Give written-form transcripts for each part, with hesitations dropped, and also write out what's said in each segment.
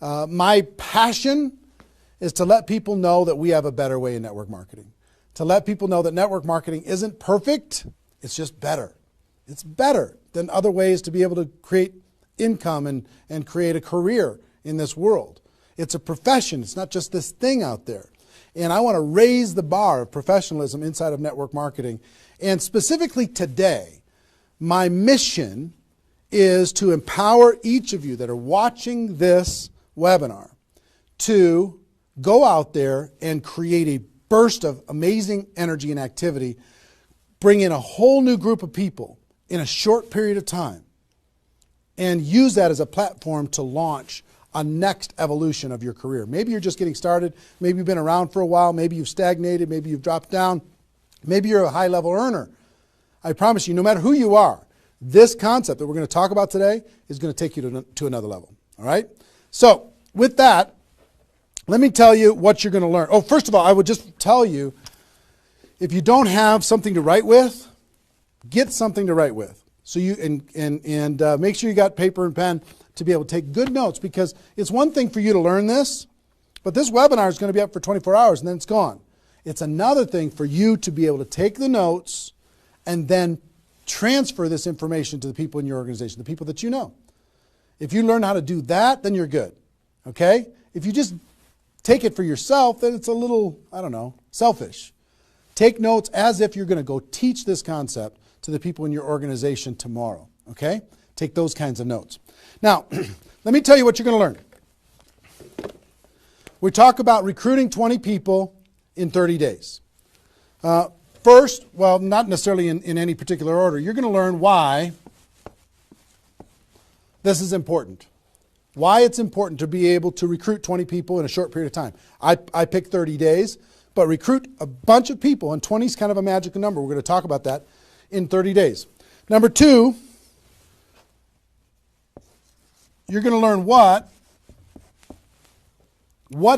My passion is to let people know that we have a better way in network marketing. To let people know that network marketing isn't perfect, it's just better. It's better than other ways to be able to create income and create a career in this world. It's a profession. It's not just this thing out there. And I want to raise the bar of professionalism inside of network marketing. And specifically today, my mission is to empower each of you that are watching this webinar to go out there and create a burst of amazing energy and activity, bring in a whole new group of people in a short period of time, and use that as a platform to launch a next evolution of your career. Maybe you're just getting started. Maybe you've been around for a while. Maybe you've stagnated. Maybe you've dropped down. Maybe you're a high-level earner. I promise you, no matter who you are, this concept that we're going to talk about today is going to take you to another level. All right? So with that, let me tell you what you're going to learn. Oh, first of all, I would just tell you, if you don't have something to write with, get something to write with. So you and make sure you got paper and pen to be able to take good notes, because it's one thing for you to learn this, but this webinar is going to be up for 24 hours and then it's gone. It's another thing for you to be able to take the notes and then transfer this information to the people in your organization, the people that you know. If you learn how to do that, then you're good. Okay? If you just take it for yourself, then it's a little, I don't know, selfish. Take notes as if you're going to go teach this concept to the people in your organization tomorrow. Okay? Take those kinds of notes. Now, let me tell you what you're going to learn. We talk about recruiting 20 people in 30 days. First, well, not necessarily in any particular order, you're going to learn why this is important. Why it's important to be able to recruit 20 people in a short period of time. I picked 30 days, but recruit a bunch of people, and 20 is kind of a magical number. We're going to talk about that in 30 days. Number two, you're going to learn what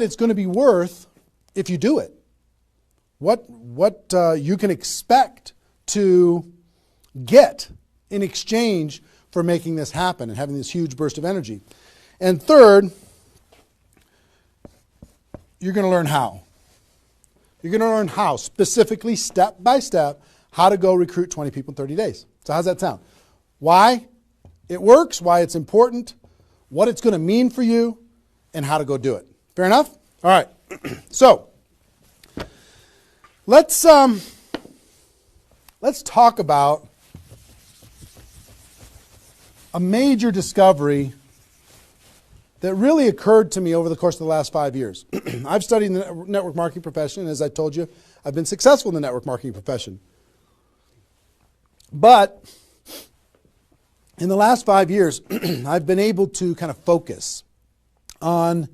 it's going to be worth if you do it. What you can expect to get in exchange for making this happen and having this huge burst of energy. And third, you're going to learn how. You're going to learn how, specifically, step by step, how to go recruit 20 people in 30 days. So how's that sound? Why it works, why it's important, what it's going to mean for you, and how to go do it. Fair enough? All right. So let's talk about a major discovery that really occurred to me over the course of the last 5 years. I've studied the network marketing profession, and as I told you, I've been successful in the network marketing profession. But in the last 5 years, I've been able to kind of focus on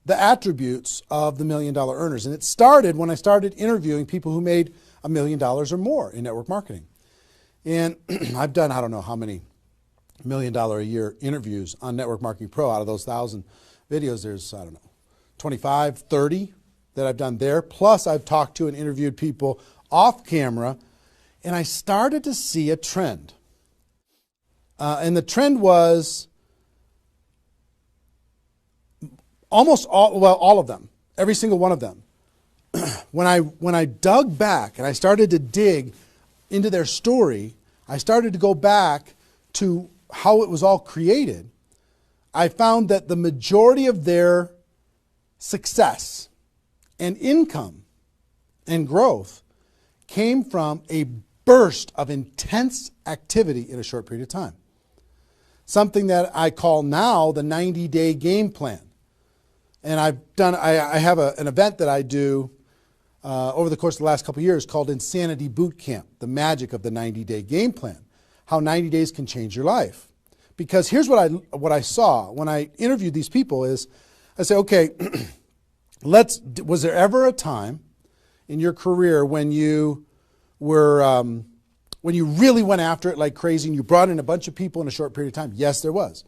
the attributes of the $1 million earners. And it started when I started interviewing people who made $1 million or more in network marketing. And I've done, I don't know how many $1 million a year interviews on Network Marketing Pro. Out of those 1,000 videos, there's, I don't know, 25, 30 that I've done there. Plus, I've talked to and interviewed people off camera, and I started to see a trend. And the trend was almost all of them, every single one of them. When I dug back and I started to dig into their story, I started to go back to how it was all created. I found that the majority of their success and income and growth came from a burst of intense activity in a short period of time. Something that I call now the 90-day game plan. And I have an event that I do over the course of the last couple of years called Insanity Boot Camp, the magic of the 90-day game plan, how 90 days can change your life. Because here's what I saw when I interviewed these people is, I say, okay, was there ever a time in your career when you were, when you really went after it like crazy and you brought in a bunch of people in a short period of time? Yes, there was.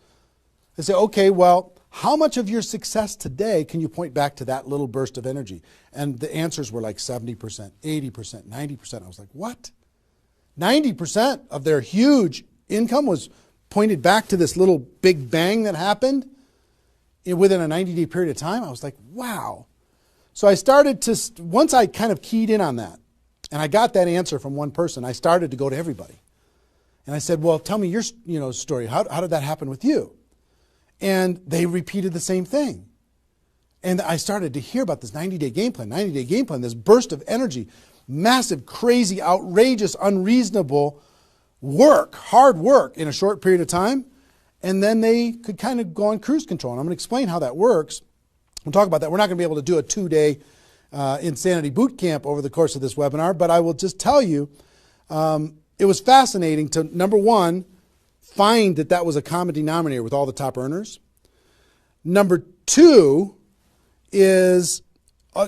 I say, okay, well, how much of your success today can you point back to that little burst of energy? And the answers were like 70%, 80%, 90%. I was like, what? 90% of their huge income was pointed back to this little big bang that happened? within a 90-day period of time. I was like, wow. So I started to, once I kind of keyed in on that, and I got that answer from one person, I started to go to everybody. And I said, well, tell me your story. How did that happen with you? And they repeated the same thing. And I started to hear about this 90-day game plan, this burst of energy, massive, crazy, outrageous, unreasonable work, hard work in a short period of time. And then they could kind of go on cruise control. And I'm going to explain how that works. We'll talk about that. We're not going to be able to do a 2-day insanity boot camp over the course of this webinar, but I will just tell you, it was fascinating to, number one, find that was a common denominator with all the top earners. Number two is, I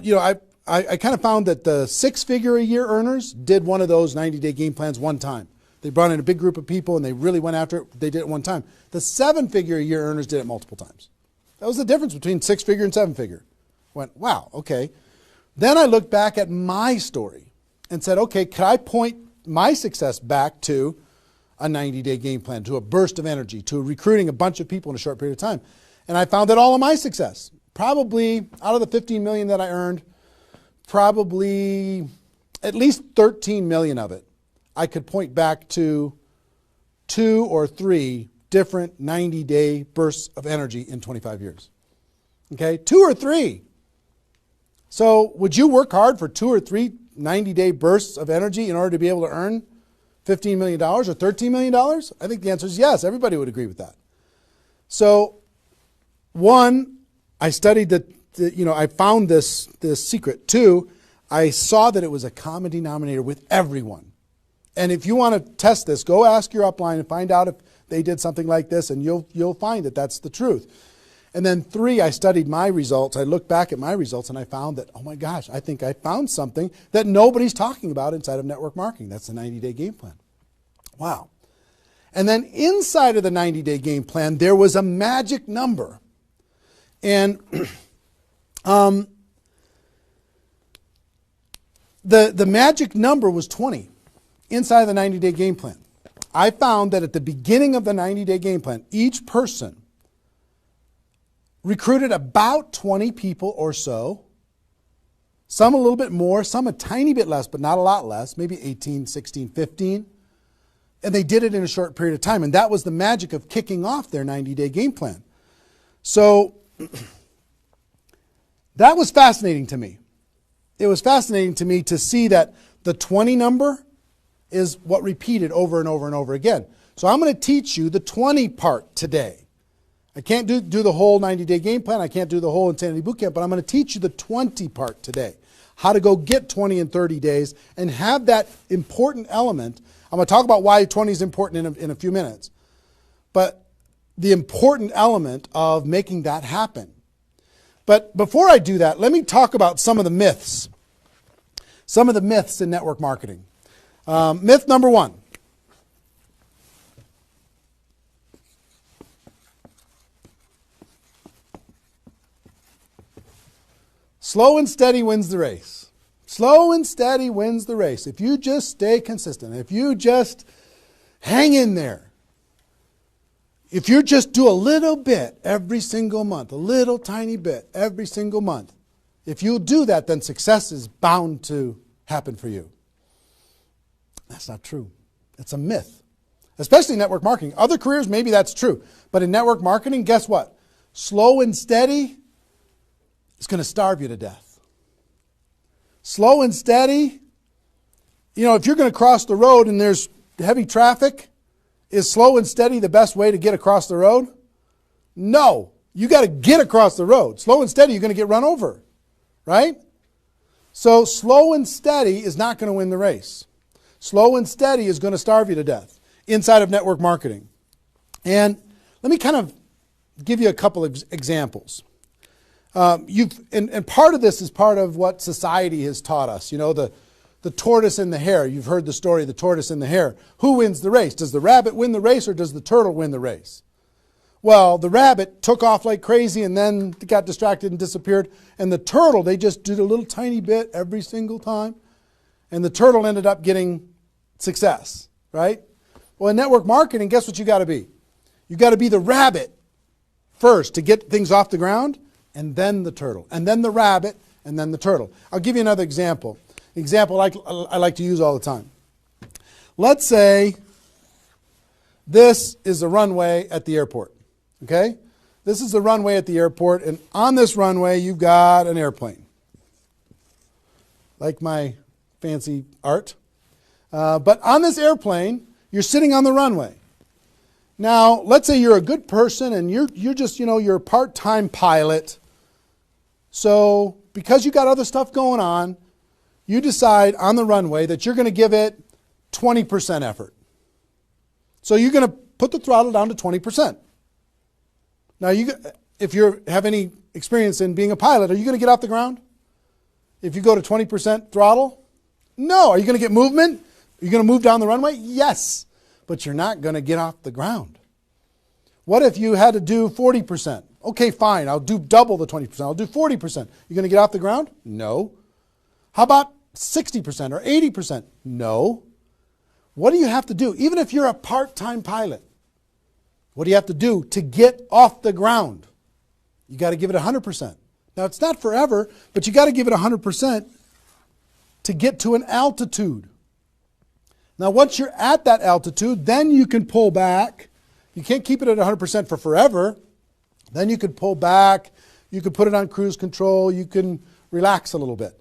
kind of found that the 6-figure-a-year earners did one of those 90-day game plans one time. They brought in a big group of people and they really went after it. They did it one time. The 7-figure-a-year earners did it multiple times. That was the difference between 6-figure and 7-figure. Went, wow, okay. Then I looked back at my story and said, okay, could I point my success back to a 90-day game plan, to a burst of energy, to recruiting a bunch of people in a short period of time? And I found that all of my success, probably out of the 15 million that I earned, probably at least 13 million of it, I could point back to 2 or 3 different 90-day bursts of energy in 25 years. Okay, 2 or 3. So would you work hard for 2 or 3 90-day bursts of energy in order to be able to earn $15 million or $13 million? I think the answer is yes. Everybody would agree with that. So, one, I studied I found this secret. 2, I saw that it was a common denominator with everyone. And if you want to test this, go ask your upline and find out if they did something like this, and you'll find that that's the truth. And then 3, I studied my results. I looked back at my results and I found that, oh my gosh, I think I found something that nobody's talking about inside of network marketing. That's the 90-day game plan. Wow. And then inside of the 90-day game plan, there was a magic number. And the magic number was 20 inside of the 90-day game plan. I found that at the beginning of the 90-day game plan, each person recruited about 20 people or so, some a little bit more, some a tiny bit less, but not a lot less, maybe 18, 16, 15. And they did it in a short period of time. And that was the magic of kicking off their 90-day game plan. So that was fascinating to me. It was fascinating to me to see that the 20 number is what repeated over and over and over again. So I'm going to teach you the 20 part today. I can't do the whole 90-day game plan. I can't do the whole Insanity Bootcamp, but I'm going to teach you the 20 part today. How to go get 20 in 30 days and have that important element. I'm going to talk about why 20 is important in a few minutes. But the important element of making that happen. But before I do that, let me talk about some of the myths. Some of the myths in network marketing. Myth number 1. Slow and steady wins the race. Slow and steady wins the race. If you just stay consistent, if you just hang in there, if you just do a little bit every single month, a little tiny bit every single month, if you do that, then success is bound to happen for you. That's not true. It's a myth, especially in network marketing. Other careers, maybe that's true. But in network marketing, guess what? Slow and steady is going to starve you to death. Slow and steady, if you're going to cross the road and there's heavy traffic, is slow and steady the best way to get across the road? No. You got to get across the road. Slow and steady, you're going to get run over, right? So slow and steady is not going to win the race. Slow and steady is going to starve you to death inside of network marketing. And let me kind of give you a couple of examples. And part of this is part of what society has taught us. The tortoise and the hare. You've heard the story of the tortoise and the hare. Who wins the race? Does the rabbit win the race or does the turtle win the race? Well, the rabbit took off like crazy and then got distracted and disappeared. And the turtle, they just did a little tiny bit every single time. And the turtle ended up getting success, right? Well, in network marketing, guess what you got to be? You got to be the rabbit first to get things off the ground, and then the turtle, and then the rabbit, and then the turtle. I'll give you another example. Example I like to use all the time. Let's say this is the runway at the airport. Okay? This is the runway at the airport, and on this runway you've got an airplane. Like my fancy art. But on this airplane, you're sitting on the runway. Now, let's say you're a good person and you're just, you're a part-time pilot. So, because you got other stuff going on, you decide on the runway that you're going to give it 20% effort. So you're going to put the throttle down to 20%. Now, if you have any experience in being a pilot, are you going to get off the ground? If you go to 20% throttle? No. Are you going to get movement? Are you going to move down the runway? Yes. But you're not going to get off the ground. What if you had to do 40%? Okay, fine. I'll do double the 20%. I'll do 40%. You going to get off the ground? No. How about 60% or 80%? No. What do you have to do? Even if you're a part-time pilot, what do you have to do to get off the ground? You got to give it 100%. Now, it's not forever, but you got to give it 100% to get to an altitude. Now, once you're at that altitude, then you can pull back. You can't keep it at 100% for forever. Then you could pull back. You could put it on cruise control. You can relax a little bit.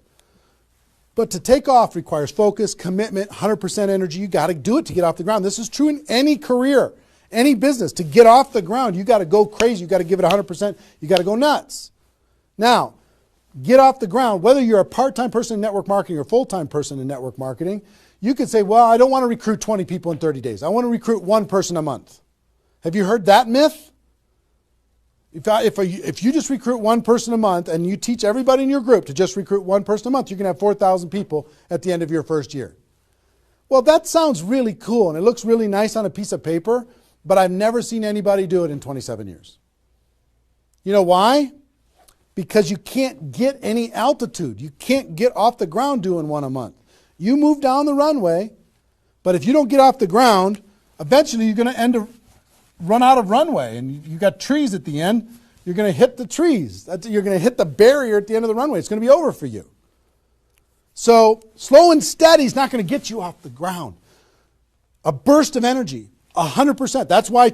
But to take off requires focus, commitment, 100% energy. You got to do it to get off the ground. This is true in any career, any business. To get off the ground, you got to go crazy. You got to give it 100%. You got to go nuts. Now, get off the ground. Whether you're a part-time person in network marketing or full-time person in network marketing, you could say, well, I don't want to recruit 20 people in 30 days. I want to recruit one person a month. Have you heard that myth? If you just recruit one person a month and you teach everybody in your group to just recruit one person a month, you're going to have 4,000 people at the end of your first year. Well, that sounds really cool and it looks really nice on a piece of paper, but I've never seen anybody do it in 27 years. You know why? Because you can't get any altitude. You can't get off the ground doing one a month. You move down the runway, but if you don't get off the ground, eventually you're going to run out of runway, and you got trees at the end. You're going to hit the trees. You're going to hit the barrier at the end of the runway. It's going to be over for you. So slow and steady is not going to get you off the ground. A burst of energy, 100%. That's why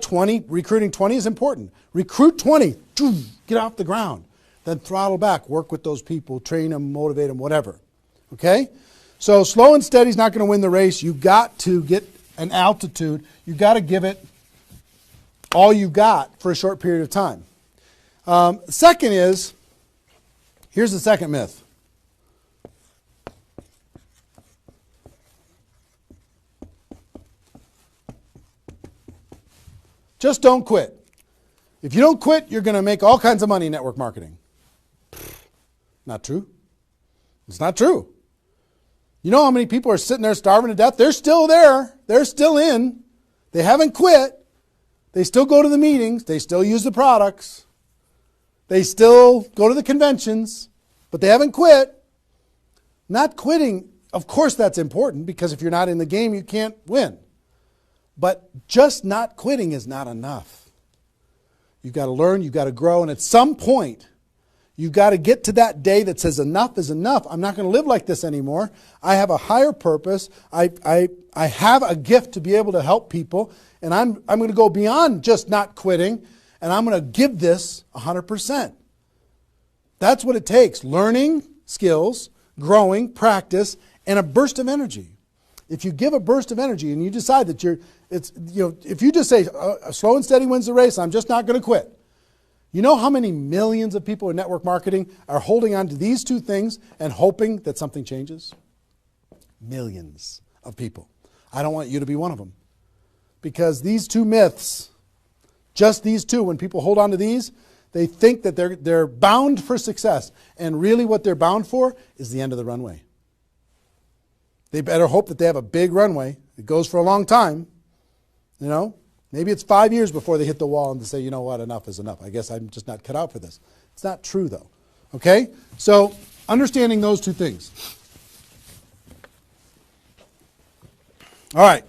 recruiting 20 is important. Recruit 20, get off the ground. Then throttle back, work with those people, train them, motivate them, whatever. Okay? So slow and steady is not going to win the race. You got to get an altitude. You got to give it all you got for a short period of time. Second is, here's the second myth. Just don't quit. If you don't quit, you're going to make all kinds of money in network marketing. Not true. It's not true. You know how many people are sitting there starving to death? They're still there. They're still in. They haven't quit. They still go to the meetings. They still use the products. They still go to the conventions, but they haven't quit. Not quitting, of course that's important, because if you're not in the game, you can't win. But just not quitting is not enough. You've got to learn, you've got to grow, and at some point, you've got to get to that day that says enough is enough. I'm not going to live like this anymore. I have a higher purpose. I have a gift to be able to help people, and I'm going to go beyond just not quitting, and I'm going to give this 100%. That's what it takes. Learning skills, growing, practice, and a burst of energy. If you give a burst of energy and you decide that if you just say slow and steady wins the race, I'm just not going to quit. You know how many millions of people in network marketing are holding on to these two things and hoping that something changes? Millions of people. I don't want you to be one of them. Because these two myths, just these two, when people hold on to these, they think that they're bound for success. And really what they're bound for is the end of the runway. They better hope that they have a big runway. It goes for a long time. You know, maybe it's 5 years before they hit the wall and they say, you know what, enough is enough. I guess I'm just not cut out for this. It's not true though. Okay? So understanding those two things. All right.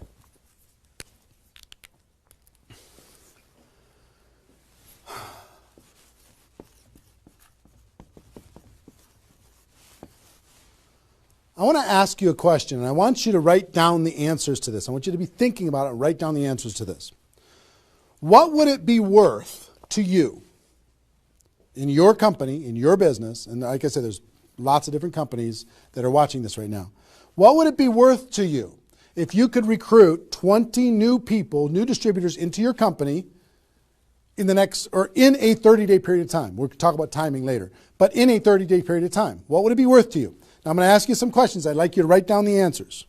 I want to ask you a question, and I want you to write down the answers to this. I want you to be thinking about it and write down the answers to this. What would it be worth to you in your company, in your business, and like I said, there's lots of different companies that are watching this right now. What would it be worth to you if you could recruit 20 new people, new distributors into your company in the next, or in a 30-day period of time? We'll talk about timing later, but in a 30-day period of time. What would it be worth to you? Now I'm going to ask you some questions. I'd like you to write down the answers.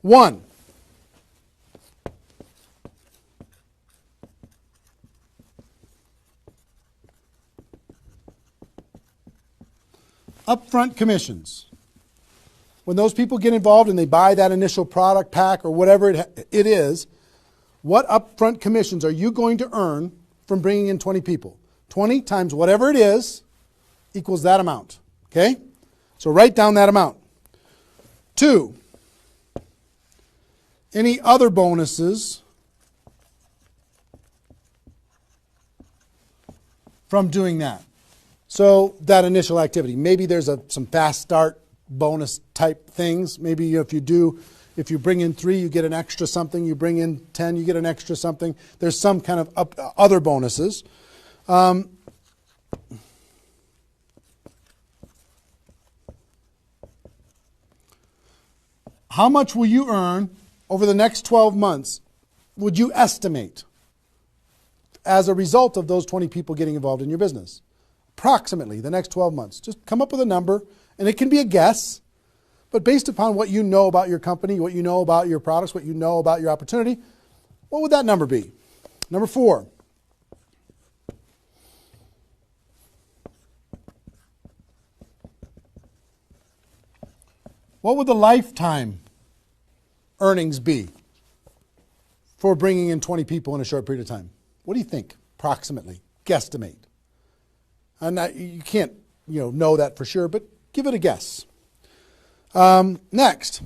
1, upfront commissions. When those people get involved and they buy that initial product pack or whatever it is, what upfront commissions are you going to earn from bringing in 20 people? 20 times whatever it is equals that amount. Okay? So write down that amount. 2, any other bonuses from doing that? So that initial activity. Maybe there's some fast start bonus type things. Maybe if you bring in 3, you get an extra something. You bring in 10, you get an extra something. There's some kind of other bonuses. How much will you earn over the next 12 months, would you estimate, as a result of those 20 people getting involved in your business? Approximately the next 12 months. Just come up with a number, and it can be a guess, but based upon what you know about your company, what you know about your products, what you know about your opportunity, what would that number be? Number 4. What would the lifetime earnings be for bringing in 20 people in a short period of time? What do you think, approximately, guesstimate? And you can't, know that for sure, but give it a guess. Next,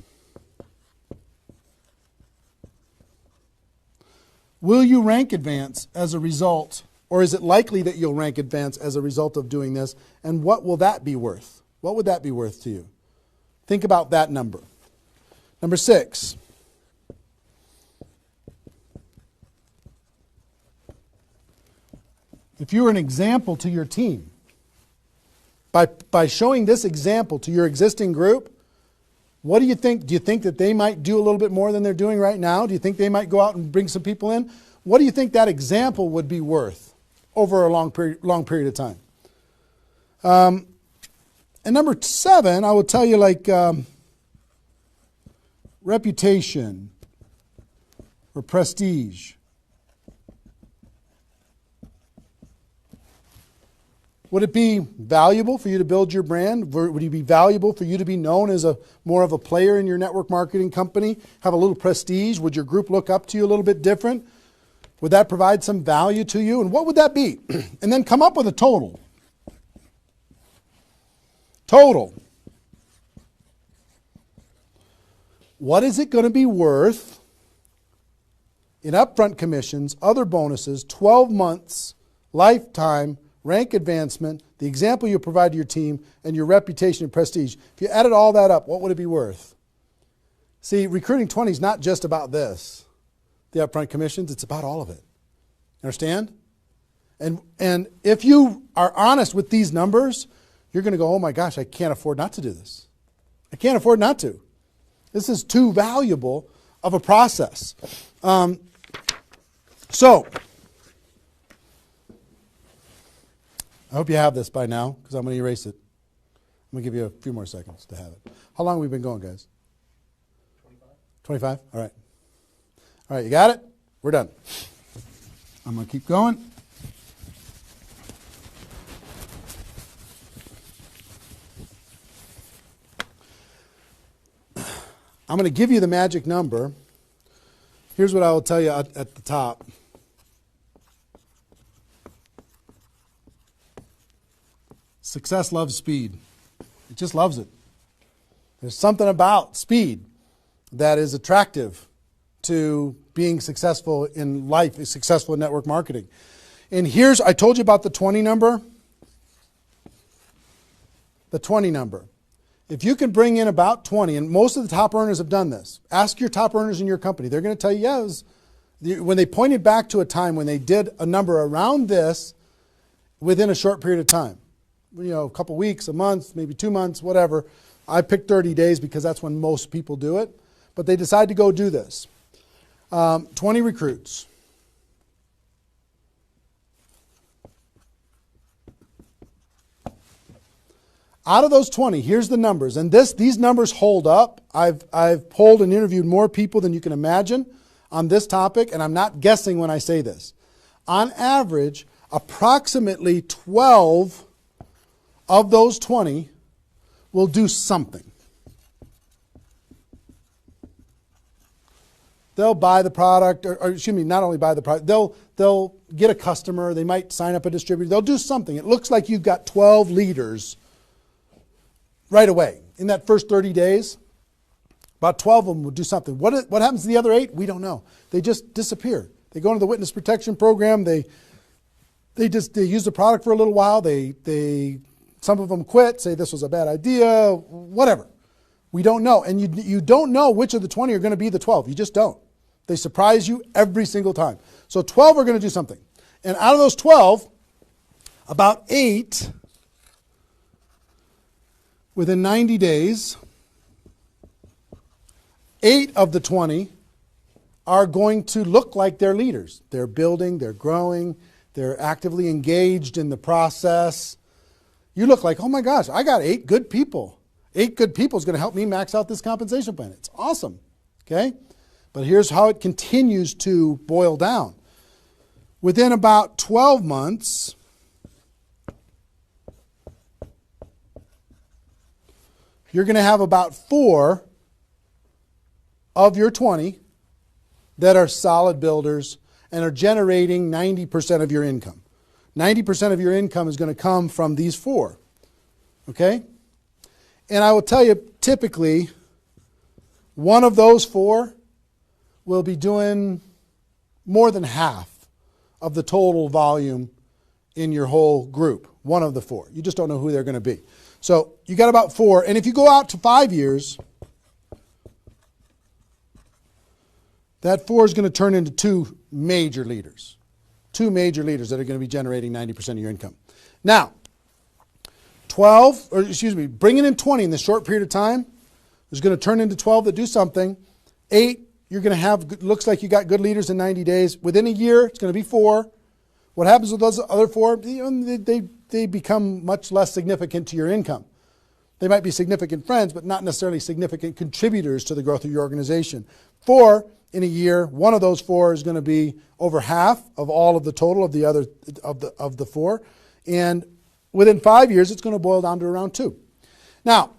will you rank advance as a result, or is it likely that you'll rank advance as a result of doing this? And what will that be worth? What would that be worth to you? Think about that number. Number 6. If you were an example to your team, by showing this example to your existing group, what do you think? Do you think that they might do a little bit more than they're doing right now? Do you think they might go out and bring some people in? What do you think that example would be worth over a long period of time? And number 7, I will tell you, reputation or prestige. Would it be valuable for you to build your brand? Would it be valuable for you to be known as more of a player in your network marketing company? Have a little prestige? Would your group look up to you a little bit different? Would that provide some value to you? And what would that be? And then come up with a total. Total. What is it going to be worth in upfront commissions, other bonuses, 12 months, lifetime, rank advancement, the example you provide to your team, and your reputation and prestige? If you added all that up, what would it be worth? See, recruiting 20 is not just about this, the upfront commissions. It's about all of it. Understand? And if you are honest with these numbers, you're going to go, oh my gosh, I can't afford not to do this. I can't afford not to. This is too valuable of a process. So, I hope you have this by now, because I'm going to erase it. I'm going to give you a few more seconds to have it. How long have we been going, guys? 25? All right. All right, you got it? We're done. I'm going to keep going. I'm going to give you the magic number. Here's what I will tell you at the top. Success loves speed. It just loves it. There's something about speed that is attractive to being successful in life, successful in network marketing. And I told you about the 20 number. The 20 number. If you can bring in about 20, and most of the top earners have done this, ask your top earners in your company. They're going to tell you, yeah, when they pointed back to a time when they did a number around this within a short period of time, a couple weeks, a month, maybe 2 months, whatever. I picked 30 days because that's when most people do it. But they decide to go do this. 20 recruits. Out of those 20, here's the numbers. And these numbers hold up. I've polled and interviewed more people than you can imagine on this topic, and I'm not guessing when I say this. On average, approximately 12 of those 20 will do something. They'll buy the product, or excuse me, not only buy the product, they'll get a customer, they might sign up a distributor, they'll do something. It looks like you've got 12 leaders right away. In that first 30 days, about 12 of them will do something. What happens to the other 8? We don't know. They just disappear. They go into the witness protection program, they use the product for a little while, some of them quit, say this was a bad idea, whatever. We don't know. And you don't know which of the 20 are going to be the 12. You just don't. They surprise you every single time. So 12 are going to do something. And out of those 12, about 8, within 90 days, 8 of the 20 are going to look like they're leaders. They're building, they're growing, they're actively engaged in the process. You look like, oh my gosh, I got 8 good people. 8 good people is going to help me max out this compensation plan. It's awesome. Okay? But here's how it continues to boil down. Within about 12 months, you're going to have about 4 of your 20 that are solid builders and are generating 90% of your income. 90% of your income is going to come from these 4. Okay? And I will tell you, typically, one of those 4 will be doing more than half of the total volume in your whole group. One of the 4. You just don't know who they're going to be. So you got about 4. And if you go out to 5 years, that 4 is going to turn into 2 major leaders. 2 major leaders that are going to be generating 90% of your income. Now, bringing in 20 in this short period of time is going to turn into 12 that do something. 8, you're going to have, looks like you got good leaders in 90 days. Within a year, it's going to be 4. What happens with those other 4? They become much less significant to your income. They might be significant friends, but not necessarily significant contributors to the growth of your organization. 4 in a year, one of those 4 is going to be over half of all of the total of the other of the 4, and within 5 years, it's going to boil down to around 2. Now,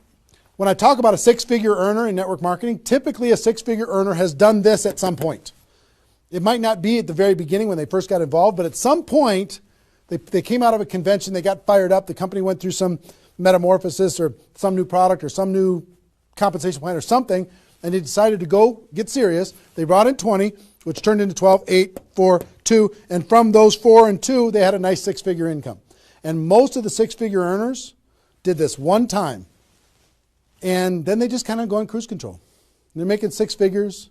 when I talk about a 6-figure earner in network marketing, typically a 6-figure earner has done this at some point. It might not be at the very beginning when they first got involved, but at some point, they came out of a convention, they got fired up, the company went through some metamorphosis or some new product or some new compensation plan or something, and they decided to go get serious. They brought in 20, which turned into 12, 8, 4, 2, and from those 4 and 2, they had a nice 6-figure income. And most of the 6-figure earners did this one time, and then they just kind of go on cruise control. They're making 6 figures,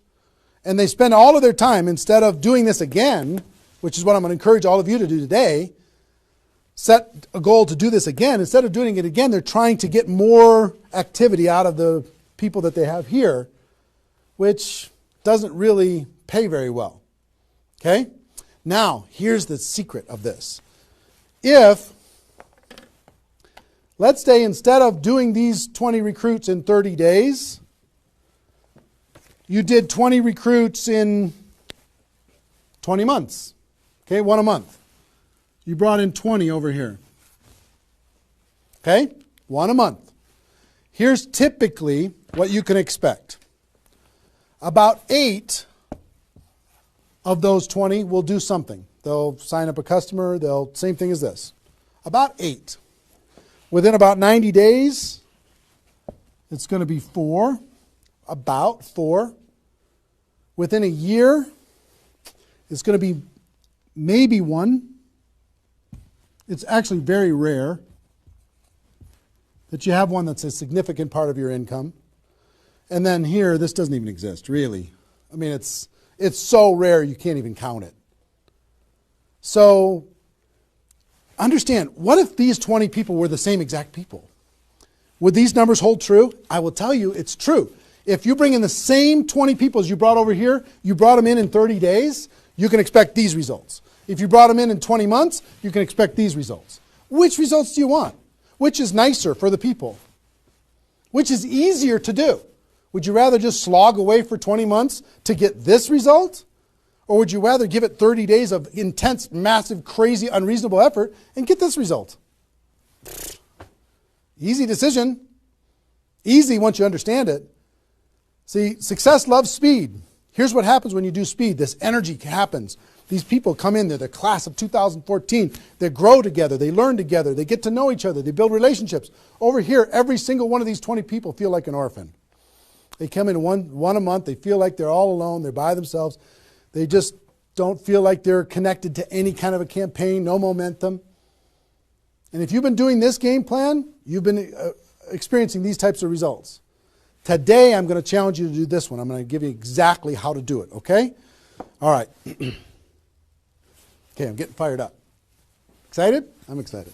and they spend all of their time, instead of doing this again, which is what I'm going to encourage all of you to do today, set a goal to do this again. Instead of doing it again, they're trying to get more activity out of the people that they have here, which doesn't really pay very well. Okay? Now, here's the secret of this. If, let's say instead of doing these 20 recruits in 30 days, you did 20 recruits in 20 months. Okay, 1 a month. You brought in 20 over here. Okay, 1 a month. Here's typically what you can expect. About 8 of those 20 will do something. They'll sign up a customer. Same thing as this. About 8. Within about 90 days, it's going to be 4. About 4. Within a year, it's going to be maybe 1. It's actually very rare. that you have one that's a significant part of your income. And then here, this doesn't even exist, really. I mean, it's so rare you can't even count it. So understand, what if these 20 people were the same exact people? Would these numbers hold true? I will tell you it's true. If you bring in the same 20 people as you brought over here, you brought them in 30 days, you can expect these results. If you brought them in 20 months, you can expect these results. Which results do you want? Which is nicer for the people? Which is easier to do? Would you rather just slog away for 20 months to get this result? Or would you rather give it 30 days of intense, massive, crazy, unreasonable effort and get this result? Easy decision. Easy once you understand it. See, success loves speed. Here's what happens when you do speed. This energy happens. These people come in, they're the class of 2014. They grow together, they learn together, they get to know each other, they build relationships. Over here, every single one of these 20 people feel like an orphan. They come in one a month, they feel like they're all alone, they're by themselves. They just don't feel like they're connected to any kind of a campaign, no momentum. And if you've been doing this game plan, you've been experiencing these types of results. Today, I'm going to challenge you to do this one. I'm going to give you exactly how to do it, okay? All right. Okay, I'm getting fired up. Excited? I'm excited.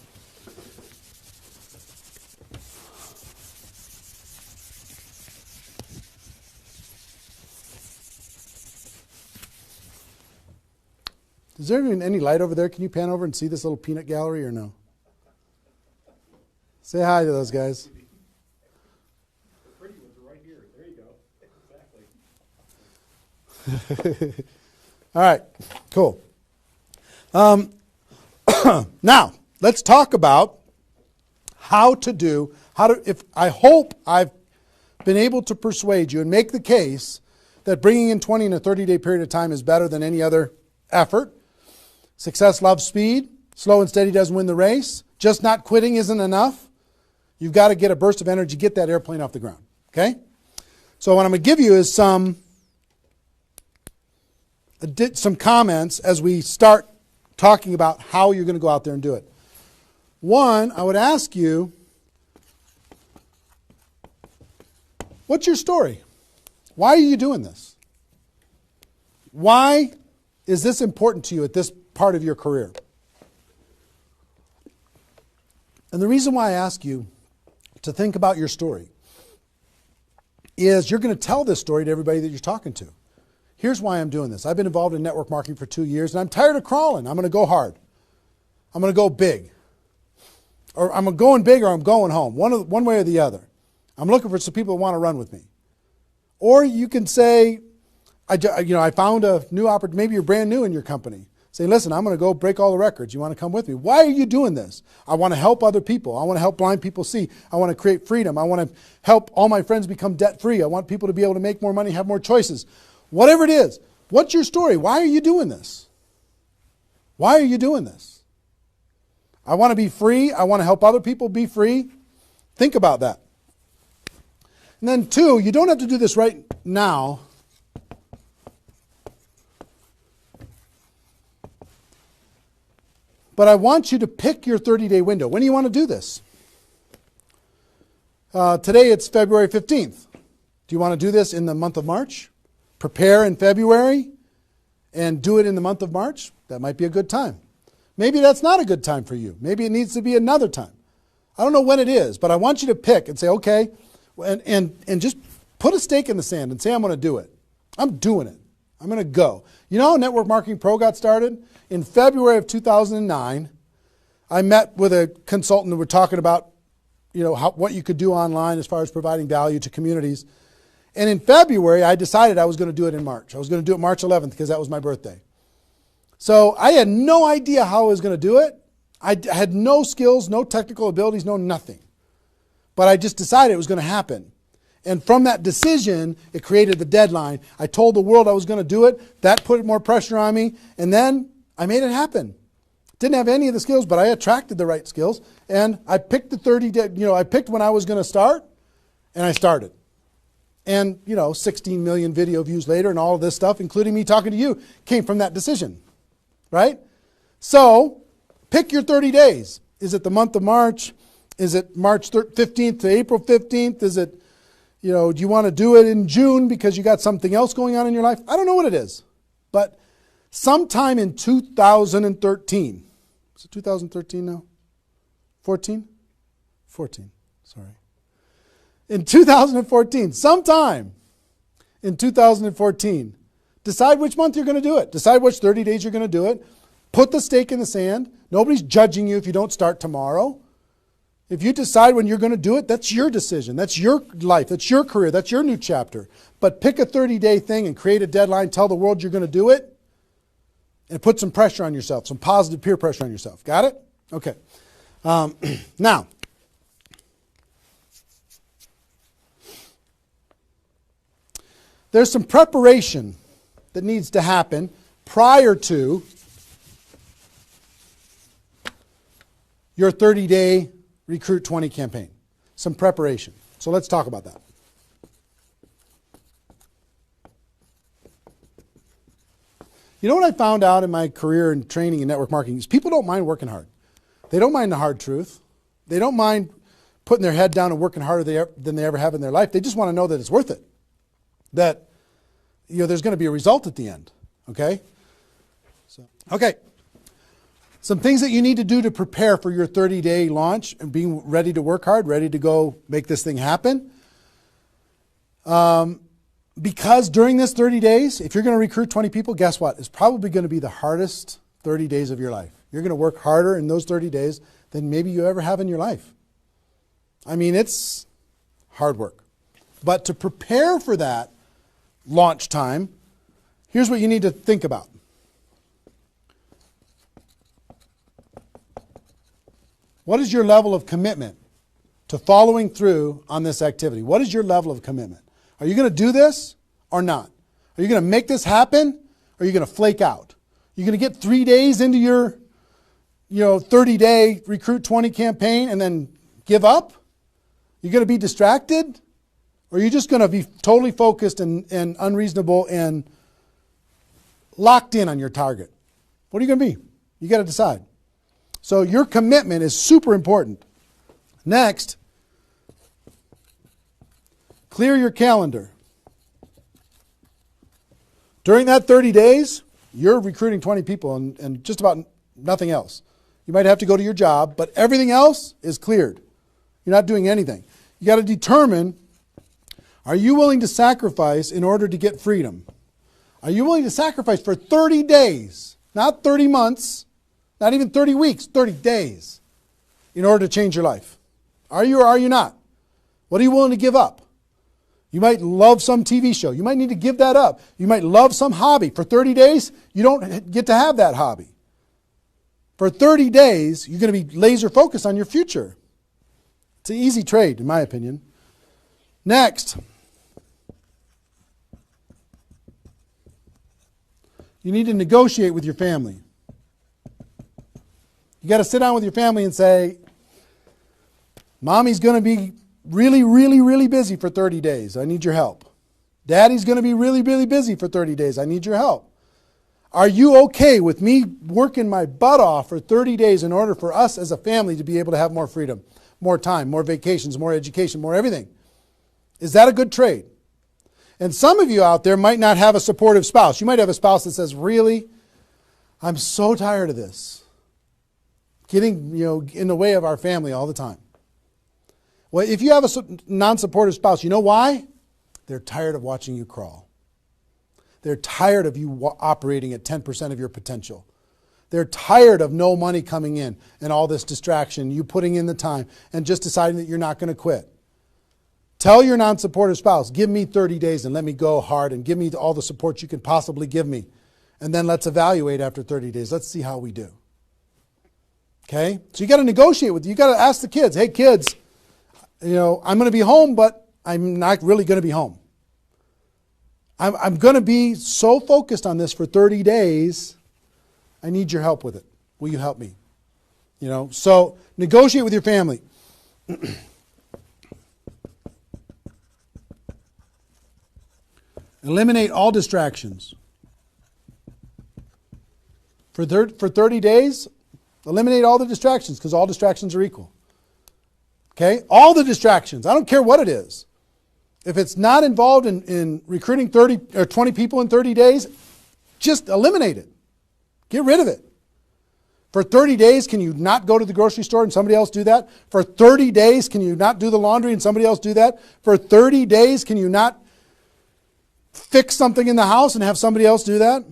Is there even any light over there? Can you pan over and see this little peanut gallery or no? Say hi to those guys. The pretty ones are right here. There you go. Exactly. All right, cool. Now, let's talk about I hope I've been able to persuade you and make the case that bringing in 20 in a 30-day period of time is better than any other effort. Success loves speed. Slow and steady doesn't win the race. Just not quitting isn't enough. You've got to get a burst of energy, get that airplane off the ground. Okay? So what I'm going to give you is some comments as we start talking about how you're going to go out there and do it. One, I would ask you, what's your story? Why are you doing this? Why is this important to you at this part of your career? And the reason why I ask you to think about your story is you're going to tell this story to everybody that you're talking to. Here's why I'm doing this. I've been involved in network marketing for 2 years, and I'm tired of crawling. I'm going to go hard. I'm going to go big. Or I'm going big or I'm going home, one way or the other. I'm looking for some people that want to run with me. Or you can say, I found a new opportunity. Maybe you're brand new in your company. Say, listen, I'm going to go break all the records. You want to come with me? Why are you doing this? I want to help other people. I want to help blind people see. I want to create freedom. I want to help all my friends become debt-free. I want people to be able to make more money, have more choices. Whatever it is, what's your story? Why are you doing this? Why are you doing this? I want to be free. I want to help other people be free. Think about that. And then 2, you don't have to do this right now. But I want you to pick your 30-day window. When do you want to do this? Today it's February 15th. Do you want to do this in the month of March? Prepare in February and do it in the month of March? That might be a good time. Maybe that's not a good time for you. Maybe it needs to be another time. I don't know when it is, but I want you to pick and say, okay, and just put a stake in the sand and say, I'm going to do it. I'm doing it. I'm going to go. You know how Network Marketing Pro got started? In February of 2009, I met with a consultant and we're talking about, what you could do online as far as providing value to communities. And in February, I decided I was going to do it in March. I was going to do it March 11th because that was my birthday. So I had no idea how I was going to do it. I had no skills, no technical abilities, no nothing. But I just decided it was going to happen. And from that decision, it created the deadline. I told the world I was going to do it. That put more pressure on me. And then I made it happen. Didn't have any of the skills, but I attracted the right skills. And I picked the 30 day, I picked when I was going to start, and I started. And, 16 million video views later and all of this stuff, including me talking to you, came from that decision. Right? So, pick your 30 days. Is it the month of March? Is it March 15th to April 15th? Is it, do you want to do it in June because you got something else going on in your life? I don't know what it is. But sometime in 2013, is it 2013 now? 14? 14, sorry. In 2014, sometime in 2014, decide which month you're going to do it. Decide which 30 days you're going to do it. Put the stake in the sand. Nobody's judging you if you don't start tomorrow. If you decide when you're going to do it, that's your decision. That's your life. That's your career. That's your new chapter. But pick a 30-day thing and create a deadline. Tell the world you're going to do it. And put some pressure on yourself, some positive peer pressure on yourself. Got it? Okay. Now, there's some preparation that needs to happen prior to your 30-day Recruit 20 campaign. Some preparation. So let's talk about that. You know what I found out in my career in training in network marketing is people don't mind working hard. They don't mind the hard truth. They don't mind putting their head down and working harder than they ever have in their life. They just want to know that it's worth it. That there's going to be a result at the end. Okay? Okay. Some things that you need to do to prepare for your 30-day launch and being ready to work hard, ready to go make this thing happen. Because during this 30 days, if you're going to recruit 20 people, guess what? It's probably going to be the hardest 30 days of your life. You're going to work harder in those 30 days than maybe you ever have in your life. I mean, it's hard work. But to prepare for that launch time, here's what you need to think about. What is your level of commitment to following through on this activity? What is your level of commitment? Are you going to do this or not? Are you going to make this happen or are you going to flake out? You're going to get 3 days into your 30-day Recruit 20 campaign and then give up? You're going to be distracted? Or are you just going to be totally focused and unreasonable and locked in on your target? What are you going to be? You got to decide. So your commitment is super important. Next, clear your calendar. During that 30 days, you're recruiting 20 people and just about nothing else. You might have to go to your job, but everything else is cleared. You're not doing anything. You got to determine, are you willing to sacrifice in order to get freedom? Are you willing to sacrifice for 30 days, not 30 months, not even 30 weeks, 30 days, in order to change your life? Are you or are you not? What are you willing to give up? You might love some TV show. You might need to give that up. You might love some hobby. For 30 days, you don't get to have that hobby. For 30 days, you're going to be laser focused on your future. It's an easy trade, in my opinion. Next, you need to negotiate with your family. You got to sit down with your family and say, Mommy's going to be really, really, really busy for 30 days. I need your help. Daddy's going to be really, really busy for 30 days. I need your help. Are you okay with me working my butt off for 30 days in order for us as a family to be able to have more freedom, more time, more vacations, more education, more everything? Is that a good trade? And some of you out there might not have a supportive spouse. You might have a spouse that says, really, I'm so tired of this. Getting in the way of our family all the time. Well, if you have a non-supportive spouse, you know why? They're tired of watching you crawl. They're tired of you operating at 10% of your potential. They're tired of no money coming in and all this distraction, you putting in the time and just deciding that you're not going to quit. Tell your non-supportive spouse, give me 30 days and let me go hard and give me all the support you can possibly give me. And then let's evaluate after 30 days. Let's see how we do. Okay? So you got to negotiate with, you got to ask the kids, hey kids, I'm going to be home, but I'm not really going to be home. I'm going to be so focused on this for 30 days. I need your help with it. Will you help me? So negotiate with your family. Eliminate all distractions. For 30 days, eliminate all the distractions because all distractions are equal. Okay? All the distractions. I don't care what it is. If it's not involved in recruiting 30 or 20 people in 30 days, just eliminate it. Get rid of it. For 30 days, can you not go to the grocery store and somebody else do that? For 30 days, can you not do the laundry and somebody else do that? For 30 days, can you not fix something in the house and have somebody else do that?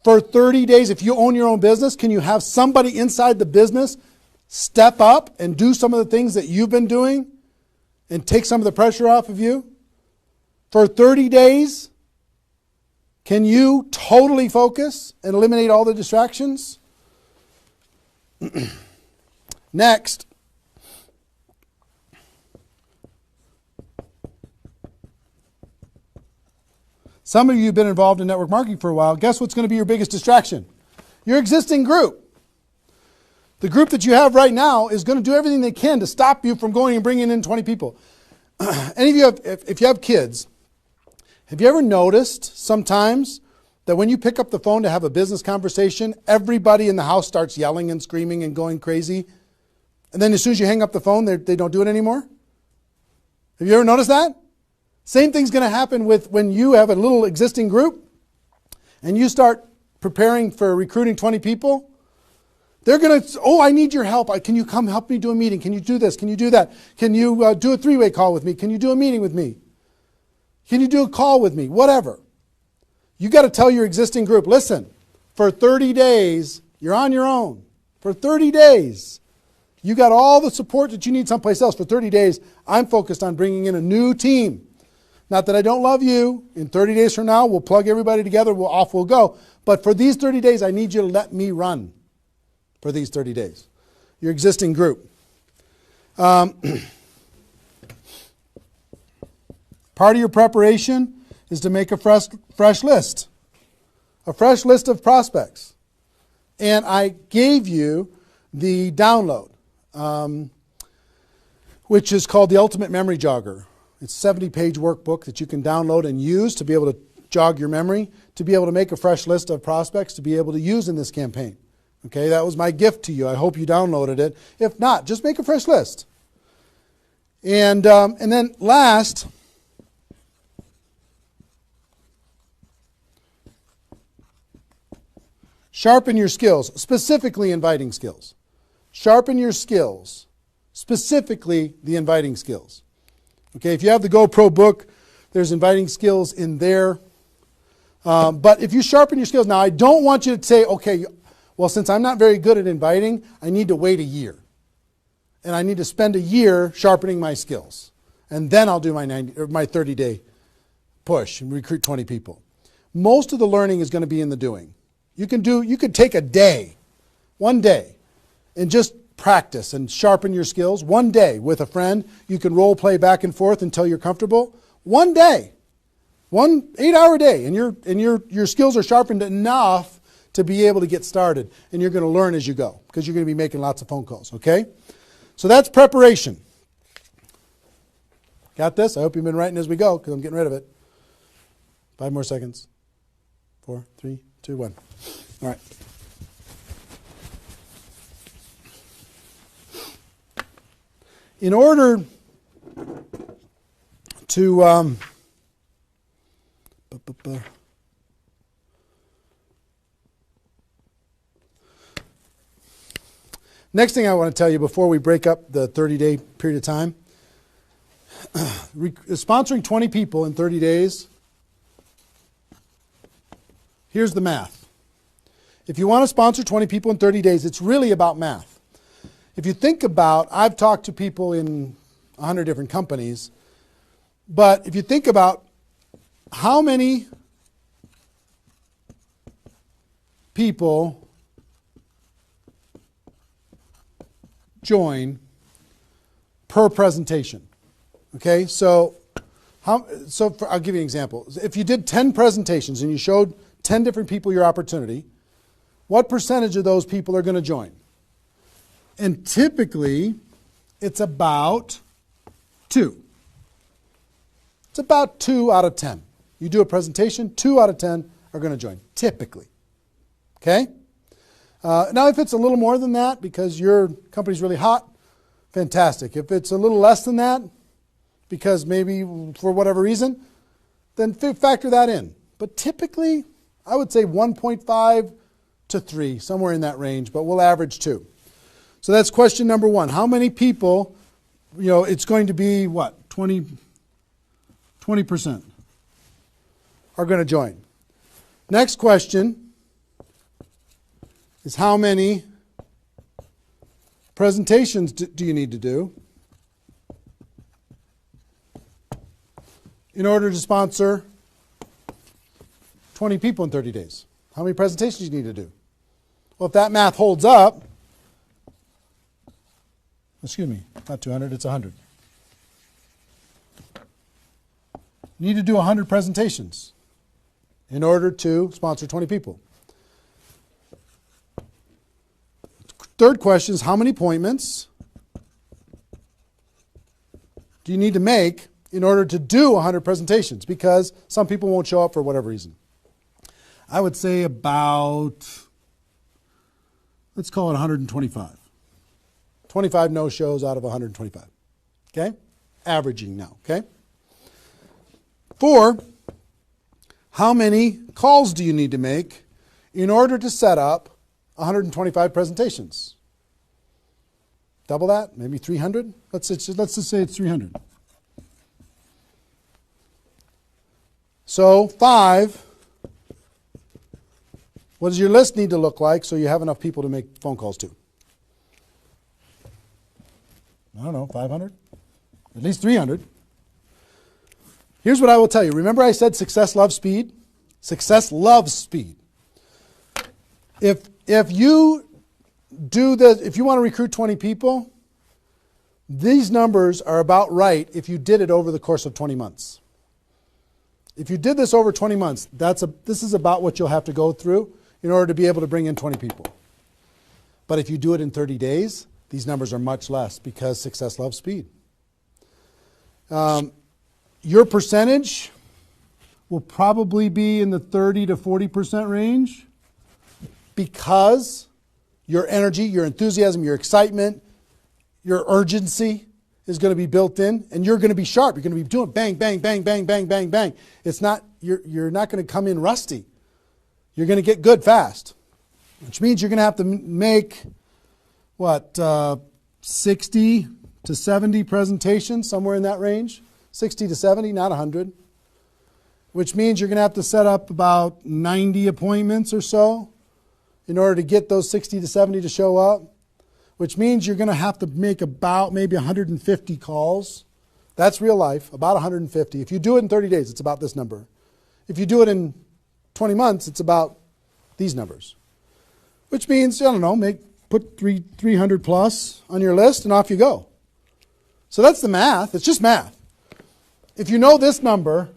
For 30 days, if you own your own business, can you have somebody inside the business step up and do some of the things that you've been doing and take some of the pressure off of you? For 30 days, can you totally focus and eliminate all the distractions? Next, some of you have been involved in network marketing for a while. Guess what's going to be your biggest distraction? Your existing group. The group that you have right now is going to do everything they can to stop you from going and bringing in 20 people. Any of you have, if you have kids, have you ever noticed sometimes that when you pick up the phone to have a business conversation, everybody in the house starts yelling and screaming and going crazy? And then as soon as you hang up the phone, they don't do it anymore? Have you ever noticed that? Same thing's going to happen with when you have a little existing group and you start preparing for recruiting 20 people. They're going to, oh, I need your help. Can you come help me do a meeting? Can you do this? Can you do that? Can you do a three-way call with me? Can you do a meeting with me? Can you do a call with me? Whatever. You got to tell your existing group, listen, for 30 days, you're on your own. For 30 days, you got all the support that you need someplace else. For 30 days, I'm focused on bringing in a new team. Not that I don't love you. In 30 days from now, we'll plug everybody together, off we'll go. But for these 30 days, I need you to let me run for these 30 days. Your existing group. Part of your preparation is to make a fresh list. A fresh list of prospects. And I gave you the download, which is called the Ultimate Memory Jogger. It's a 70-page workbook that you can download and use to be able to jog your memory, to be able to make a fresh list of prospects to be able to use in this campaign. Okay, that was my gift to you. I hope you downloaded it. If not, just make a fresh list. And then last, sharpen your skills, specifically inviting skills. Sharpen your skills, specifically the inviting skills. Okay, if you have the GoPro book, there's inviting skills in there. But if you sharpen your skills, now I don't want you to say, okay, well, since I'm not very good at inviting, I need to wait a year. And I need to spend a year sharpening my skills. And then I'll do my 30-day push and recruit 20 people. Most of the learning is going to be in the doing. You could take a day, one day, and just practice and sharpen your skills. One day with a friend, you can role play back and forth until you're comfortable. One day, 1 8-hour day, and your skills are sharpened enough to be able to get started. And you're going to learn as you go because you're going to be making lots of phone calls, okay? So that's preparation. Got this? I hope you've been writing as we go because I'm getting rid of it. 5 more seconds. 4, 3, 2, 1. All right. In order to next thing I want to tell you before we break up the 30-day period of time, sponsoring 20 people in 30 days, here's the math. If you want to sponsor 20 people in 30 days, it's really about math. If you think about, I've talked to people in 100 different companies, but if you think about how many people join per presentation. Okay, so I'll give you an example. If you did 10 presentations and you showed 10 different people your opportunity, what percentage of those people are going to join? And typically, it's about 2. It's about 2 out of 10. You do a presentation, 2 out of 10 are going to join, typically. Okay? Now, if it's a little more than that because your company's really hot, fantastic. If it's a little less than that, because maybe for whatever reason, then factor that in. But typically, I would say 1.5 to 3, somewhere in that range, but we'll average 2. So that's question number 1. How many people, it's going to be what? 20% are going to join. Next question is how many presentations do you need to do in order to sponsor 20 people in 30 days? How many presentations do you need to do? Well, if that math holds up, excuse me, not 200, it's 100. You need to do 100 presentations in order to sponsor 20 people. Third question is how many appointments do you need to make in order to do 100 presentations? Because some people won't show up for whatever reason. I would say about, let's call it 125. 25 no-shows out of 125. Okay? Averaging now, okay? 4, how many calls do you need to make in order to set up 125 presentations? Double that? Maybe 300? Let's just say it's 300. So 5, what does your list need to look like so you have enough people to make phone calls to? I don't know, 500? At least 300. Here's what I will tell you. Remember I said success loves speed? Success loves speed. If you if you want to recruit 20 people, these numbers are about right if you did it over the course of 20 months. If you did this over 20 months, this is about what you'll have to go through in order to be able to bring in 20 people. But if you do it in 30 days, these numbers are much less because success loves speed. Your percentage will probably be in the 30 to 40% range because your energy, your enthusiasm, your excitement, your urgency is going to be built in, and you're going to be sharp. You're going to be doing bang, bang, bang, bang, bang, bang, bang. It's not, you're not going to come in rusty. You're going to get good fast, which means you're going to have to make, 60 to 70 presentations, somewhere in that range. 60 to 70, not 100. Which means you're going to have to set up about 90 appointments or so in order to get those 60 to 70 to show up. Which means you're going to have to make about maybe 150 calls. That's real life, about 150. If you do it in 30 days, it's about this number. If you do it in 20 months, it's about these numbers. Which means, put 300 plus on your list and off you go. So that's the math. It's just math. If you know this number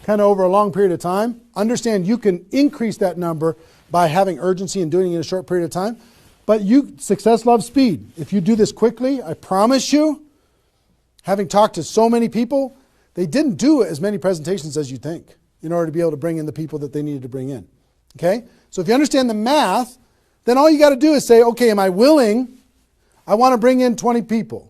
kind of over a long period of time, understand you can increase that number by having urgency and doing it in a short period of time. But success loves speed. If you do this quickly, I promise you, having talked to so many people, they didn't do as many presentations as you think in order to be able to bring in the people that they needed to bring in. Okay? So if you understand the math, then all you got to do is say, okay, am I willing? I want to bring in 20 people.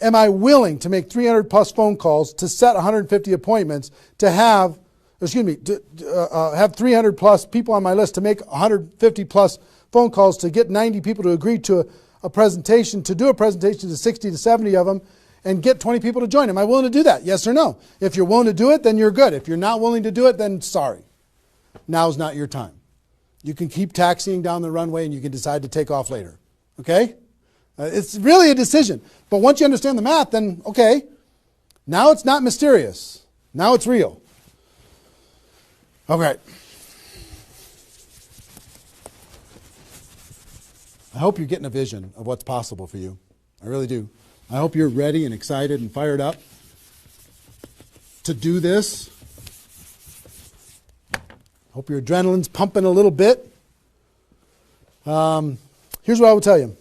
Am I willing to make 300 plus phone calls to set 150 appointments to have 300 plus people on my list to make 150 plus phone calls to get 90 people to agree to a presentation, to do a presentation to 60 to 70 of them and get 20 people to join? Am I willing to do that? Yes or no? If you're willing to do it, then you're good. If you're not willing to do it, then sorry. Now's not your time. You can keep taxiing down the runway and you can decide to take off later. Okay? It's really a decision. But once you understand the math, then okay, now it's not mysterious. Now it's real. Okay. I hope you're getting a vision of what's possible for you. I really do. I hope you're ready and excited and fired up to do this. Hope your adrenaline's pumping a little bit. Here's what I will tell you.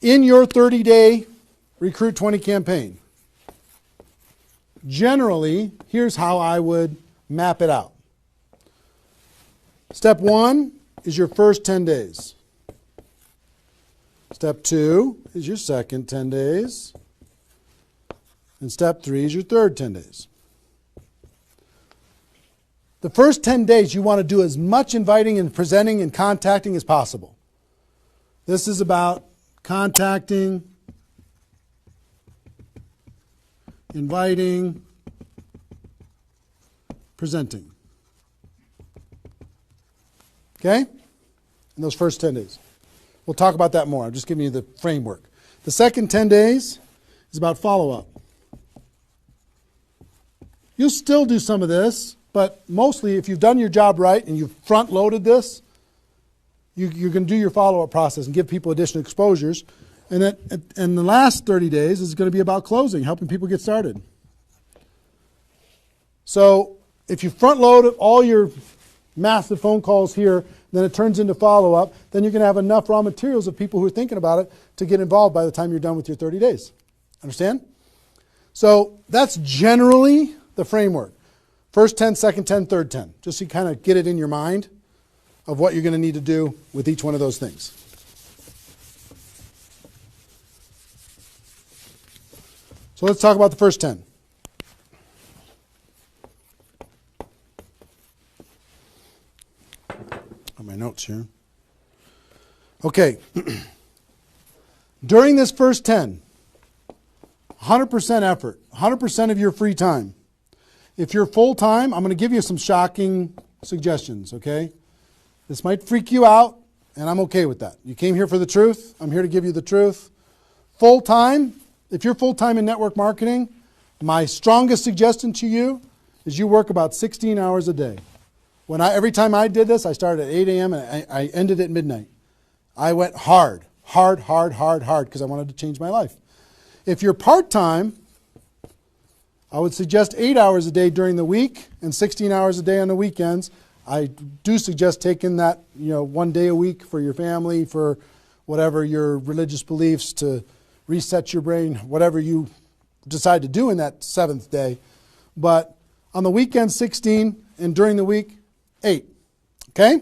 In your 30-day Recruit 20 campaign, generally, here's how I would map it out. Step 1 is your first 10 days. Step 2 is your second 10 days. And step 3 is your third 10 days. The first 10 days, you want to do as much inviting and presenting and contacting as possible. This is about contacting, inviting, presenting. Okay? In those first 10 days. We'll talk about that more. I'm just giving you the framework. The second 10 days is about follow-up. You'll still do some of this, but mostly if you've done your job right and you've front-loaded this, you're going to do your follow-up process and give people additional exposures. And the last 30 days is going to be about closing, helping people get started. So if you front-load all your massive phone calls here, then it turns into follow-up, then you're going to have enough raw materials of people who are thinking about it to get involved by the time you're done with your 30 days. Understand? So that's generally the framework. First 10, second 10, third 10. Just so you kind of get it in your mind of what you're going to need to do with each one of those things. So let's talk about the first 10. On my notes here. Okay. During this first 10, 100% effort, 100% of your free time. If you're full-time, I'm going to give you some shocking suggestions, okay? This might freak you out, and I'm okay with that. You came here for the truth. I'm here to give you the truth. Full-time, if you're full-time in network marketing, my strongest suggestion to you is you work about 16 hours a day. Every time I did this, I started at 8 a.m. and I ended at midnight. I went hard, because I wanted to change my life. If you're part-time, I would suggest 8 hours a day during the week and 16 hours a day on the weekends. I do suggest taking that, 1 day a week for your family, for whatever your religious beliefs, to reset your brain, whatever you decide to do in that 7th day. But on the weekend, 16, and during the week, 8. Okay?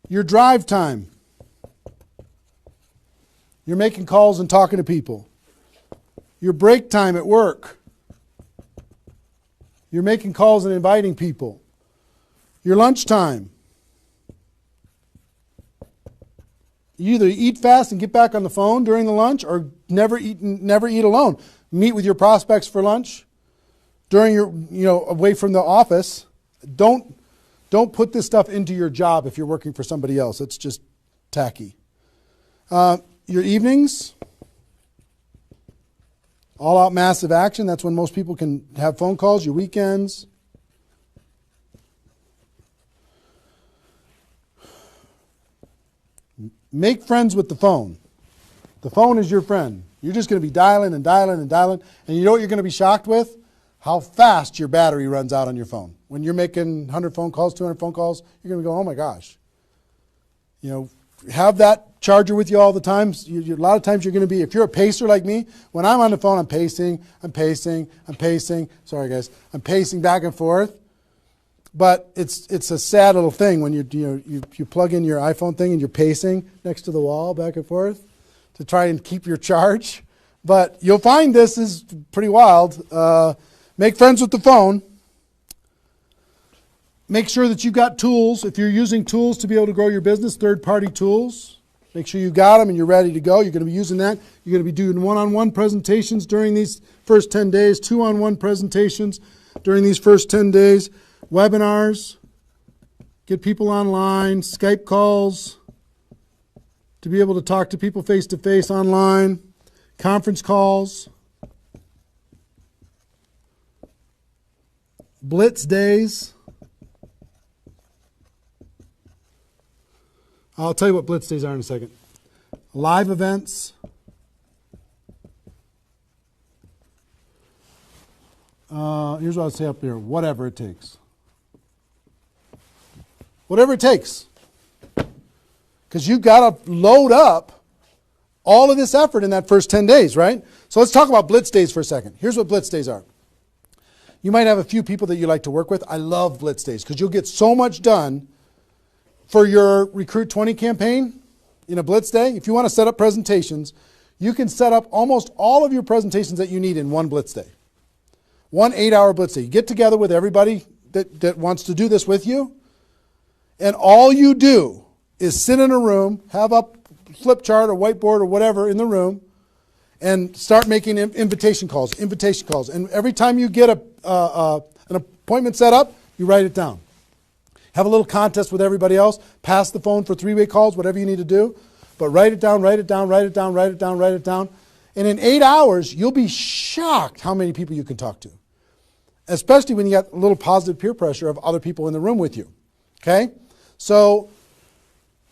Your drive time. You're making calls and talking to people. Your break time at work. You're making calls and inviting people. Your lunch time. You either eat fast and get back on the phone during the lunch, or never eat alone. Meet with your prospects for lunch during your, away from the office. Don't put this stuff into your job if you're working for somebody else. It's just tacky. Your evenings, all out massive action. That's when most people can have phone calls. Your weekends. Make friends with the phone. The phone is your friend. You're just going to be dialing and dialing and dialing. And you know what you're going to be shocked with? How fast your battery runs out on your phone. When you're making 100 phone calls, 200 phone calls, you're going to go, oh my gosh. Have that charger with you all the time. A lot of times you're going to be, if you're a pacer like me, when I'm on the phone, I'm pacing. Sorry guys. I'm pacing back and forth. But it's a sad little thing when you plug in your iPhone thing and you're pacing next to the wall back and forth to try and keep your charge. But you'll find this is pretty wild. Make friends with the phone. Make sure that you've got tools. If you're using tools to be able to grow your business, third-party tools, make sure you got them and you're ready to go. You're going to be using that. You're going to be doing one-on-one presentations during these first 10 days, two-on-one presentations during these first 10 days, webinars, get people online, Skype calls, to be able to talk to people face-to-face online, conference calls, blitz days. I'll tell you what blitz days are in a second. Live events. Here's what I'll say up here. Whatever it takes. Whatever it takes. Because you've got to load up all of this effort in that first 10 days, right? So let's talk about blitz days for a second. Here's what blitz days are. You might have a few people that you like to work with. I love blitz days because you'll get so much done for your Recruit 20 campaign in a blitz day, if you want to set up presentations, you can set up almost all of your presentations that you need in one blitz day. 1 8-hour blitz day. You get together with everybody that wants to do this with you, and all you do is sit in a room, have a flip chart or whiteboard or whatever in the room, and start making invitation calls. And every time you get an appointment set up, you write it down. Have a little contest with everybody else. Pass the phone for 3-way calls, whatever you need to do. But write it down. And in 8 hours, you'll be shocked how many people you can talk to. Especially when you got a little positive peer pressure of other people in the room with you. Okay? So,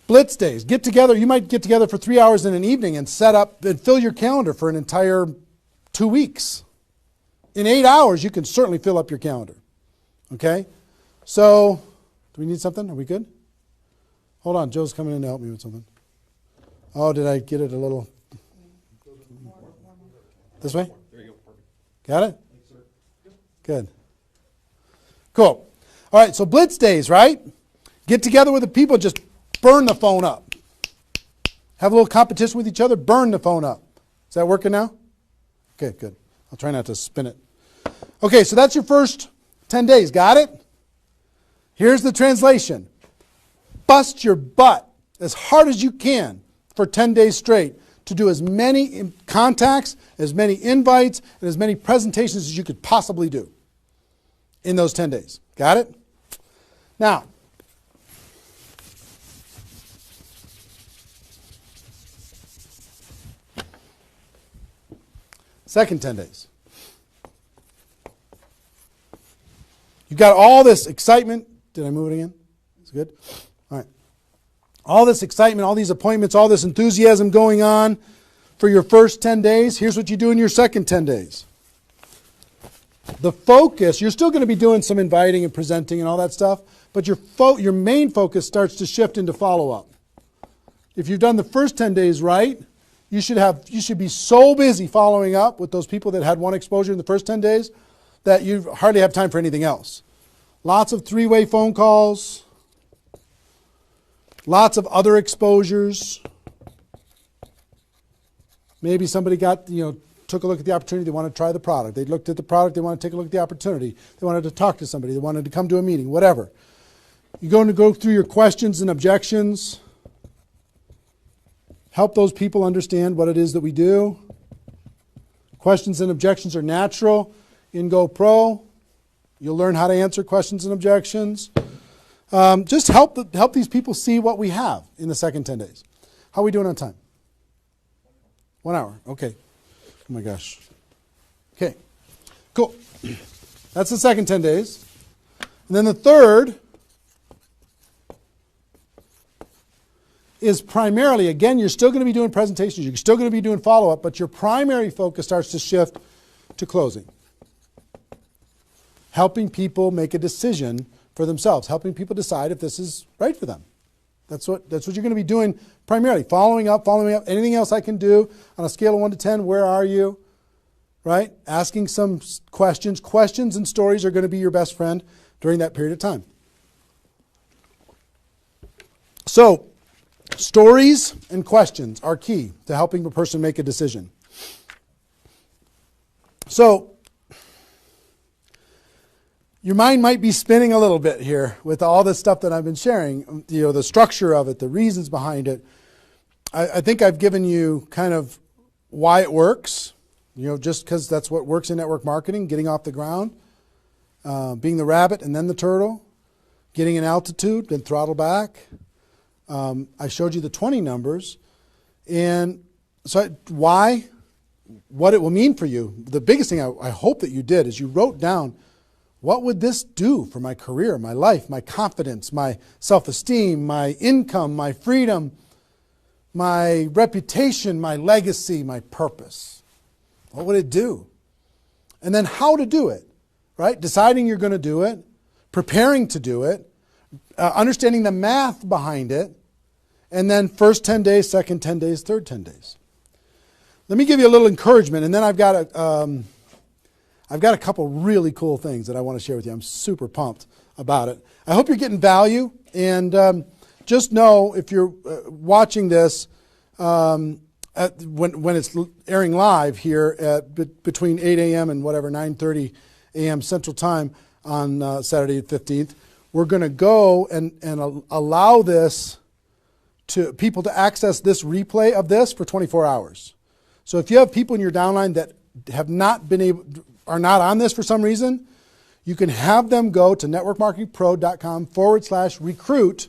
blitz days. Get together. You might get together for 3 hours in an evening and set up and fill your calendar for an entire 2 weeks. In 8 hours, you can certainly fill up your calendar. Okay? So, do we need something? Are we good? Hold on. Joe's coming in to help me with something. Oh, did I get it a little? This way? There you go. Perfect. Got it? Good. Cool. All right, so blitz days, right? Get together with the people, just burn the phone up. Have a little competition with each other, burn the phone up. Is that working now? Okay, good. I'll try not to spin it. Okay, so that's your first 10 days. Got it? Here's the translation. Bust your butt as hard as you can for 10 days straight to do as many contacts, as many invites, and as many presentations as you could possibly do in those 10 days. Got it? Now, second 10 days. You've got all this excitement. Did I move it again? It's good? All right. All this excitement, all these appointments, all this enthusiasm going on for your first 10 days. Here's what you do in your second 10 days. The focus, you're still going to be doing some inviting and presenting and all that stuff, but your main focus starts to shift into follow-up. If you've done the first 10 days right, you should be so busy following up with those people that had one exposure in the first 10 days that you hardly have time for anything else. Lots of 3-way phone calls. Lots of other exposures. Maybe somebody took a look at the opportunity. They want to try the product. They looked at the product. They want to take a look at the opportunity. They wanted to talk to somebody. They wanted to come to a meeting, whatever. You're going to go through your questions and objections. Help those people understand what it is that we do. Questions and objections are natural in GoPro. You'll learn how to answer questions and objections. Just help these people see what we have in the second 10 days. How are we doing on time? 1 hour. Okay. Oh my gosh. Okay. Cool. That's the second 10 days. And then the third is primarily, again, you're still going to be doing presentations. You're still going to be doing follow-up, but your primary focus starts to shift to closing. Helping people make a decision for themselves, helping people decide if this is right for them. That's what you're going to be doing primarily. Following up. Anything else I can do on a scale of 1 to 10, where are you? Right? Asking some questions. Questions and stories are going to be your best friend during that period of time. So, stories and questions are key to helping a person make a decision. So, your mind might be spinning a little bit here with all this stuff that I've been sharing, the structure of it, the reasons behind it. I think I've given you kind of why it works, just because that's what works in network marketing, getting off the ground, being the rabbit and then the turtle, getting an altitude, then throttle back. I showed you the 20 numbers. And so why, what it will mean for you. The biggest thing I hope that you did is you wrote down, what would this do for my career, my life, my confidence, my self-esteem, my income, my freedom, my reputation, my legacy, my purpose? What would it do? And then how to do it, right? Deciding you're going to do it, preparing to do it, understanding the math behind it, and then first 10 days, second 10 days, third 10 days. Let me give you a little encouragement, and then I've got a couple really cool things that I want to share with you. I'm super pumped about it. I hope you're getting value, and just know if you're watching this when it's airing live here at between 8 a.m. and whatever 9:30 a.m. Central Time on Saturday the 15th, we're going to go and allow this to people to access this replay of this for 24 hours. So if you have people in your downline that have not been able, are not on this for some reason, you can have them go to networkmarketingpro.com/recruit.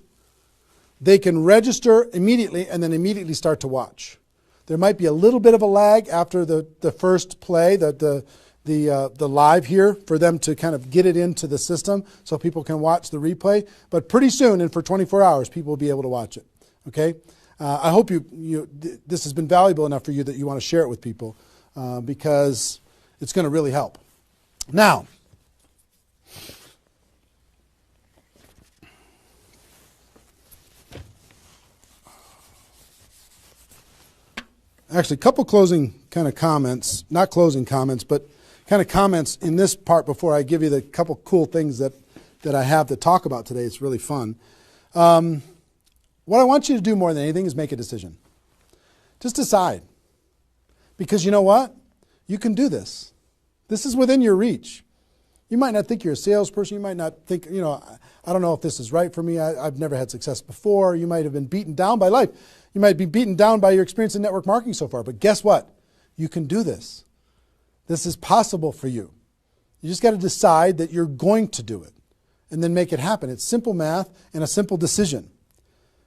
They can register immediately and then immediately start to watch. There might be a little bit of a lag after the first play, the live here, for them to kind of get it into the system so people can watch the replay. But pretty soon, and for 24 hours, people will be able to watch it. Okay? I hope this has been valuable enough for you that you want to share it with people because it's going to really help. Now, actually, a couple closing kind of comments, not closing comments, but kind of comments in this part before I give you the couple cool things that I have to talk about today. It's really fun. What I want you to do more than anything is make a decision. Just decide. Because you know what? You can do this. This is within your reach. You might not think you're a salesperson. You might not think, I don't know if this is right for me. I've never had success before. You might have been beaten down by life. You might be beaten down by your experience in network marketing so far. But guess what? You can do this. This is possible for you. You just got to decide that you're going to do it and then make it happen. It's simple math and a simple decision.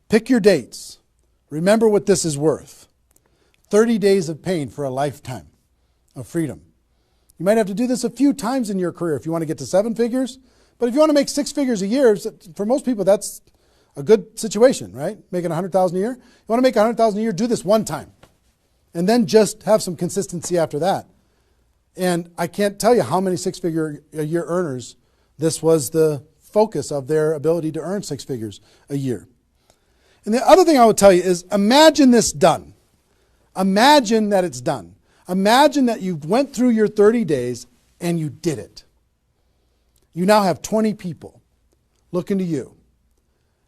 Pick your dates. Remember what this is worth. 30 days of pain for a lifetime of freedom. You might have to do this a few times in your career if you want to get to 7 figures. But if you want to make 6 figures a year, for most people, that's a good situation, right? Making $100,000 a year. You want to make $100,000 a year, do this one time. And then just have some consistency after that. And I can't tell you how many 6-figure a year earners this was the focus of their ability to earn 6 figures a year. And the other thing I would tell you is imagine this done. Imagine that it's done. Imagine that you went through your 30 days and you did it. You now have 20 people looking to you.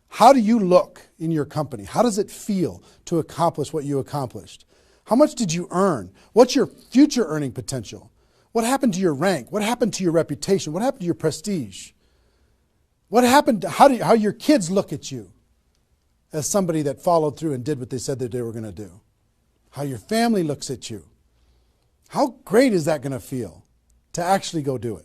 How do you look in your company? How does it feel to accomplish what you accomplished? How much did you earn? What's your future earning potential? What happened to your rank? What happened to your reputation? What happened to your prestige? What happened to how your kids look at you as somebody that followed through and did what they said that they were going to do? How your family looks at you? How great is that going to feel to actually go do it?